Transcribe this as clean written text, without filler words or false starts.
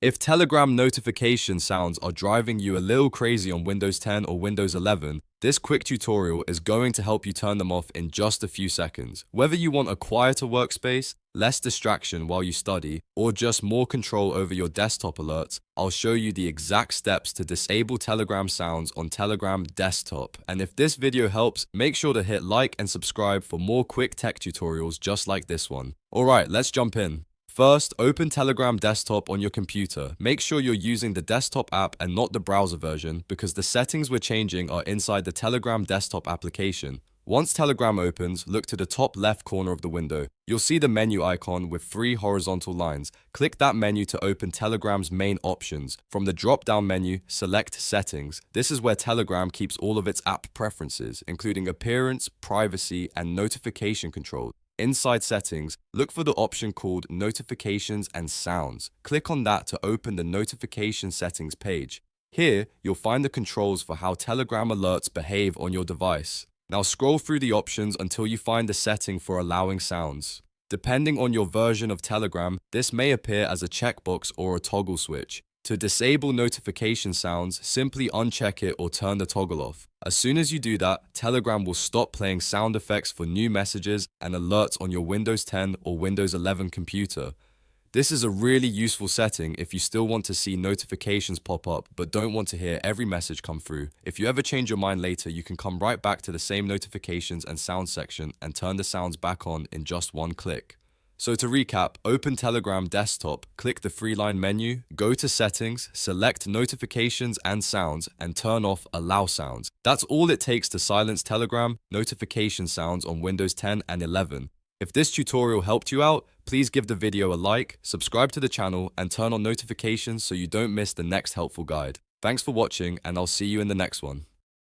If Telegram notification sounds are driving you a little crazy on Windows 10 or Windows 11, this quick tutorial is going to help you turn them off in just a few seconds. Whether you want a quieter workspace, less distraction while you study, or just more control over your desktop alerts, I'll show you the exact steps to disable Telegram sounds on Telegram desktop. And if this video helps, make sure to hit like and subscribe for more quick tech tutorials just like this one. Alright, let's jump in. First, open Telegram desktop on your computer. Make sure you're using the desktop app and not the browser version because the settings we're changing are inside the Telegram desktop application. Once Telegram opens, look to the top left corner of the window. You'll see the menu icon with 3 horizontal lines. Click that menu to open Telegram's main options. From the drop-down menu, select Settings. This is where Telegram keeps all of its app preferences, including appearance, privacy, and notification controls. Inside Settings, look for the option called Notifications and Sounds. Click on that to open the Notification Settings page. Here, you'll find the controls for how Telegram alerts behave on your device. Now scroll through the options until you find the setting for allowing sounds. Depending on your version of Telegram, this may appear as a checkbox or a toggle switch. To disable notification sounds, simply uncheck it or turn the toggle off. As soon as you do that, Telegram will stop playing sound effects for new messages and alerts on your Windows 10 or Windows 11 computer. This is a really useful setting if you still want to see notifications pop up but don't want to hear every message come through. If you ever change your mind later, you can come right back to the same notifications and sound section and turn the sounds back on in just one click. So to recap, open Telegram desktop, click the 3-line menu, go to Settings, select Notifications and Sounds, and turn off Allow Sounds. That's all it takes to silence Telegram notification sounds on Windows 10 and 11. If this tutorial helped you out, please give the video a like, subscribe to the channel, and turn on notifications so you don't miss the next helpful guide. Thanks for watching, and I'll see you in the next one.